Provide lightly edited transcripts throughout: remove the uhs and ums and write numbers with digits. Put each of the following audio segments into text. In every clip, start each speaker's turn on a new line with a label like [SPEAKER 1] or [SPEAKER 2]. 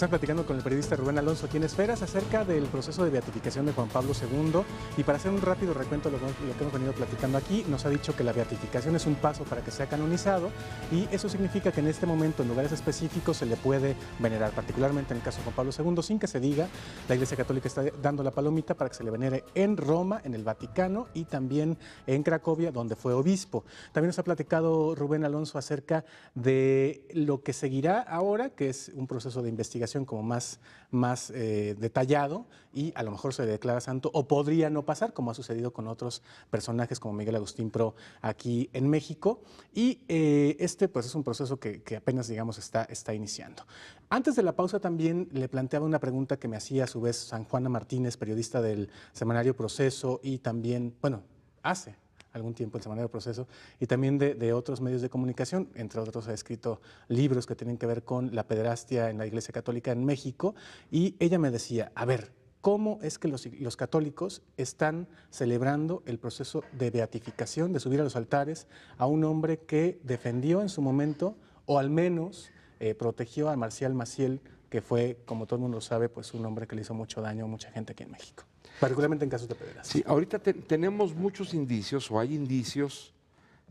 [SPEAKER 1] Estamos platicando con el periodista Rubén Alonso aquí en Esferas acerca del proceso de beatificación de Juan Pablo II, y para hacer un rápido recuento de lo que hemos venido platicando aquí, nos ha dicho que la beatificación es un paso para que sea canonizado, y eso significa que en este momento en lugares específicos se le puede venerar, particularmente en el caso de Juan Pablo II, sin que se diga. La Iglesia Católica está dando la palomita para que se le venere en Roma, en el Vaticano y también en Cracovia, donde fue obispo. También nos ha platicado Rubén Alonso acerca de lo que seguirá ahora, que es un proceso de investigación como más detallado, y a lo mejor se declara santo o podría no pasar, como ha sucedido con otros personajes como Miguel Agustín Pro aquí en México, y este pues es un proceso que apenas, digamos, está iniciando. Antes de la pausa también le planteaba una pregunta que me hacía a su vez San Juana Martínez, periodista del semanario Proceso, y también, bueno, hace algún tiempo el semanario Proceso, y también de otros medios de comunicación. Entre otros ha escrito libros que tienen que ver con la pederastia en la Iglesia Católica en México, y ella me decía, a ver, ¿cómo es que los católicos están celebrando el proceso de beatificación, de subir a los altares a un hombre que defendió en su momento, o al menos protegió a Marcial Maciel, que fue, como todo el mundo sabe, pues un hombre que le hizo mucho daño a mucha gente aquí en México, particularmente en casos de pederastia?
[SPEAKER 2] Sí, ahorita tenemos muchos indicios, o hay indicios,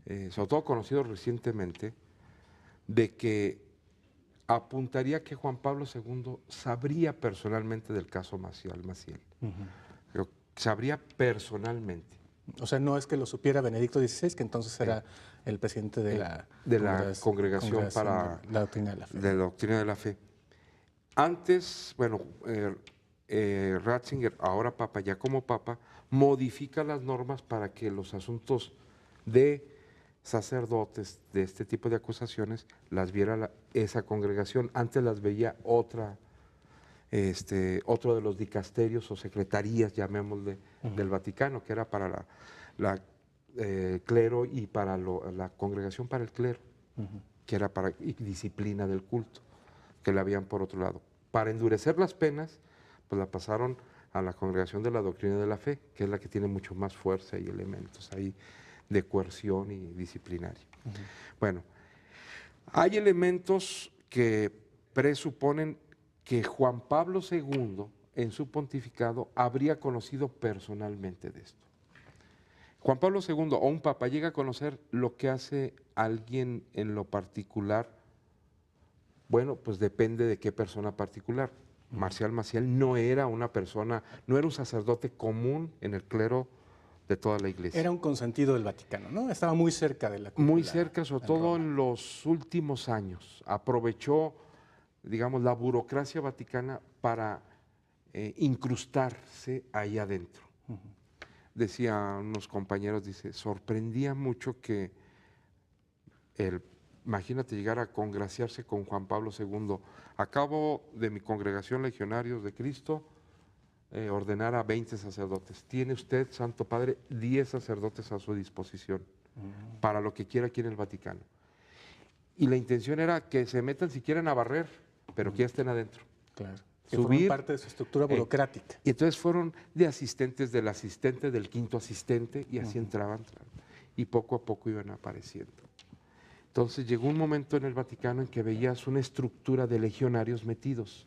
[SPEAKER 2] sobre todo conocidos recientemente, de que apuntaría que Juan Pablo II sabría personalmente del caso Maciel. Pero sabría personalmente.
[SPEAKER 1] O sea, no es que lo supiera Benedicto XVI, que entonces era el presidente de la
[SPEAKER 2] Congregación para
[SPEAKER 1] la Doctrina de la Fe.
[SPEAKER 2] De la Doctrina de la Fe. Antes, bueno, Ratzinger, ahora Papa, ya como Papa, modifica las normas para que los asuntos de sacerdotes de este tipo de acusaciones las viera esa congregación. Antes las veía otro de los dicasterios o secretarías, llamémosle, del Vaticano, que era para la clero y para la congregación para el clero, que era para disciplina del culto, que la habían por otro lado. Para endurecer las penas, pues la pasaron a la Congregación de la Doctrina de la Fe, que es la que tiene mucho más fuerza y elementos ahí de coerción y disciplinario. Bueno, hay elementos que presuponen que Juan Pablo II, en su pontificado, habría conocido personalmente de esto. Juan Pablo II o un papa llega a conocer lo que hace alguien en lo particular. Bueno, pues depende de qué persona particular. Marcial Maciel no era una persona, no era un sacerdote común en el clero de toda la Iglesia.
[SPEAKER 1] Era un consentido del Vaticano, ¿no? Estaba muy cerca de la cúpula.
[SPEAKER 2] Muy cerca, sobre todo en los últimos años. Aprovechó, digamos, la burocracia vaticana para incrustarse ahí adentro. Decía unos compañeros, dice, sorprendía mucho que imagínate llegar a congraciarse con Juan Pablo II. Acabo de mi congregación Legionarios de Cristo ordenar a 20 sacerdotes. Tiene usted, Santo Padre, 10 sacerdotes a su disposición para lo que quiera aquí en el Vaticano. Y la intención era que se metan si quieren a barrer, pero que ya estén adentro.
[SPEAKER 1] Claro. Que forman parte de su estructura burocrática.
[SPEAKER 2] Y entonces fueron de asistentes del asistente, del quinto asistente, y así entraban. Y poco a poco iban apareciendo. Entonces llegó un momento en el Vaticano en que veías una estructura de legionarios metidos.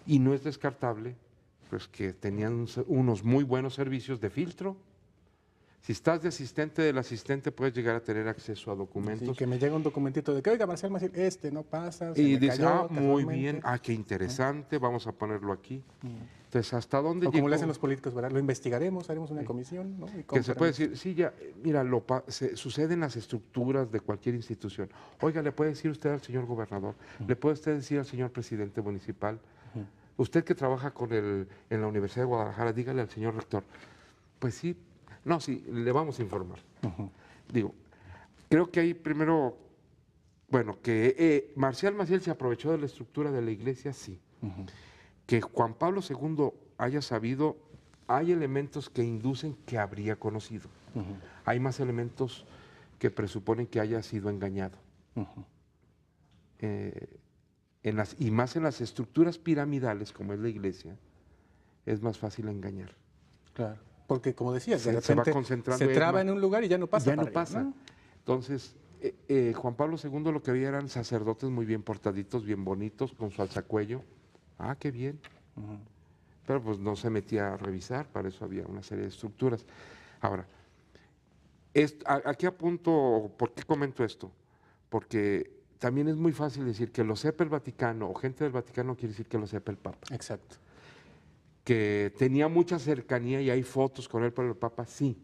[SPEAKER 2] Y no es descartable, pues, que tenían unos muy buenos servicios de filtro. Si estás de asistente del asistente, puedes llegar a tener acceso a documentos.
[SPEAKER 1] Sí, que me llega un documentito de que, oiga, Marcial Maciel, no pasa.
[SPEAKER 2] Y dice, muy bien, qué interesante, vamos a ponerlo aquí. Entonces, ¿hasta dónde llegó?
[SPEAKER 1] Como le hacen los políticos, ¿verdad? Lo investigaremos, haremos una comisión, ¿no?
[SPEAKER 2] Que se puede decir, sí, ya, mira, sucede en las estructuras de cualquier institución. Oiga, ¿le puede decir usted al señor gobernador? ¿Le puede usted decir al señor presidente municipal? Usted que trabaja en la Universidad de Guadalajara, dígale al señor rector. Pues sí, no, sí, le vamos a informar. Digo, creo que ahí primero, bueno, que Marcial Maciel se aprovechó de la estructura de la Iglesia, sí. Que Juan Pablo II haya sabido, hay elementos que inducen que habría conocido. Hay más elementos que presuponen que haya sido engañado. Y más en las estructuras piramidales, como es la Iglesia, es más fácil engañar.
[SPEAKER 1] Claro, porque como decías, de
[SPEAKER 2] se va
[SPEAKER 1] repente
[SPEAKER 2] concentrando
[SPEAKER 1] se traba en un lugar y ya no pasa.
[SPEAKER 2] Ya no pasa. ¿No? Entonces, Juan Pablo II lo que había eran sacerdotes muy bien portaditos, bien bonitos, con su alzacuello, Ah, qué bien. Pero pues no se metía a revisar, para eso había una serie de estructuras. Ahora, aquí apunto, ¿por qué comento esto? Porque también es muy fácil decir que lo sepa el Vaticano o gente del Vaticano, quiere decir que lo sepa el Papa.
[SPEAKER 1] Exacto.
[SPEAKER 2] Que tenía mucha cercanía y hay fotos con él por el Papa, sí.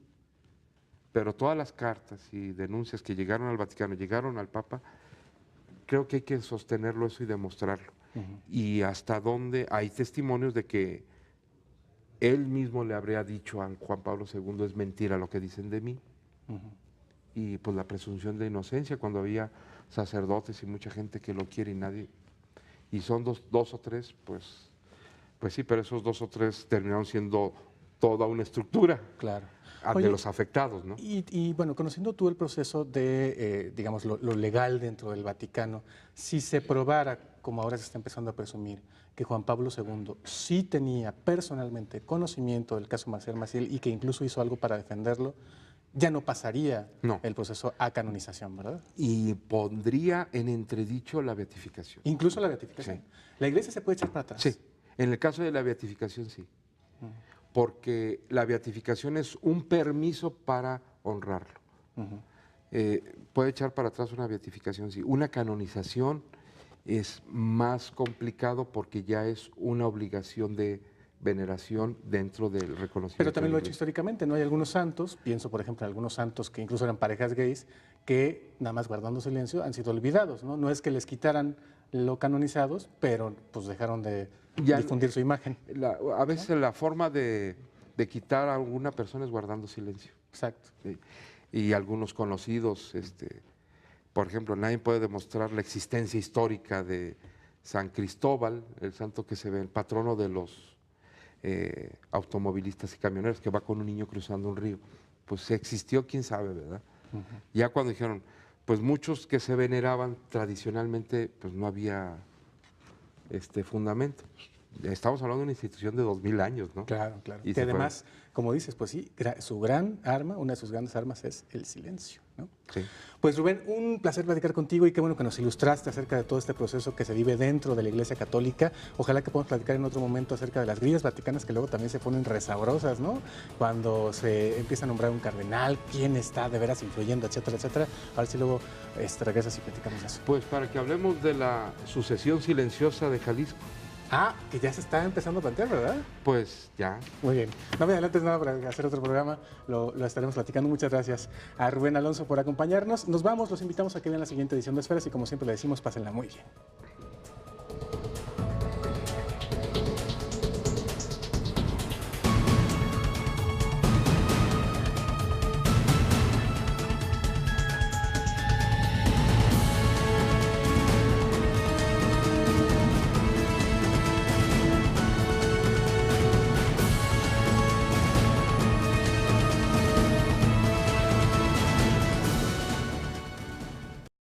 [SPEAKER 2] Pero todas las cartas y denuncias que llegaron al Vaticano, llegaron al Papa, creo que hay que sostenerlo eso y demostrarlo. Y hasta dónde hay testimonios de que él mismo le habría dicho a Juan Pablo II, es mentira lo que dicen de mí. Y pues la presunción de inocencia, cuando había sacerdotes y mucha gente que lo quiere y nadie, y son dos o tres, pues sí, pero esos 2 o 3 terminaron siendo toda una estructura.
[SPEAKER 1] Claro.
[SPEAKER 2] De
[SPEAKER 1] Oye,
[SPEAKER 2] los afectados, ¿no?
[SPEAKER 1] Y bueno, conociendo tú el proceso de, digamos, lo legal dentro del Vaticano, si se probara, como ahora se está empezando a presumir, que Juan Pablo II sí tenía personalmente conocimiento del caso Marcial Maciel y que incluso hizo algo para defenderlo, ya no pasaría el proceso a canonización, ¿verdad?
[SPEAKER 2] Y pondría en entredicho la beatificación.
[SPEAKER 1] Incluso la beatificación.
[SPEAKER 2] Sí.
[SPEAKER 1] ¿La Iglesia se puede echar para atrás?
[SPEAKER 2] Sí, en el caso de la beatificación sí. Porque la beatificación es un permiso para honrarlo. Puede echar para atrás una beatificación, sí. Una canonización es más complicado porque ya es una obligación de veneración dentro del reconocimiento.
[SPEAKER 1] Pero también lo he hecho históricamente, ¿no? Hay algunos santos, pienso por ejemplo en algunos santos que incluso eran parejas gays, que nada más guardando silencio han sido olvidados, ¿no? No es que les quitaran lo canonizados, pero pues dejaron de difundir su imagen.
[SPEAKER 2] A veces la forma de quitar a alguna persona es guardando silencio.
[SPEAKER 1] Exacto.
[SPEAKER 2] Sí. Y algunos conocidos, por ejemplo, nadie puede demostrar la existencia histórica de San Cristóbal, el santo que se ve, el patrono de los automovilistas y camioneros, que va con un niño cruzando un río. Pues si existió, quién sabe, ¿verdad? Ya cuando dijeron, pues muchos que se veneraban tradicionalmente, pues no había fundamento. Estamos hablando de una institución de 2000 años, ¿no?
[SPEAKER 1] Claro, claro.
[SPEAKER 2] Y
[SPEAKER 1] que además, como dices, pues sí, su gran arma, una de sus grandes armas es el silencio, ¿no?
[SPEAKER 2] Sí.
[SPEAKER 1] Pues Rubén, un placer platicar contigo y qué bueno que nos ilustraste acerca de todo este proceso que se vive dentro de la Iglesia Católica. Ojalá que podamos platicar en otro momento acerca de las grillas vaticanas que luego también se ponen resabrosas, ¿no? Cuando se empieza a nombrar un cardenal, quién está de veras influyendo, etcétera, etcétera. A ver si luego regresas y platicamos de eso.
[SPEAKER 2] Pues para que hablemos de la sucesión silenciosa de Jalisco.
[SPEAKER 1] Ah, que ya se está empezando a plantear, ¿verdad?
[SPEAKER 2] Pues ya.
[SPEAKER 1] Muy bien. No me adelantes nada para hacer otro programa, lo estaremos platicando. Muchas gracias a Rubén Alonso por acompañarnos. Nos vamos, los invitamos a que vean la siguiente edición de Esferas y como siempre le decimos, pásenla muy bien.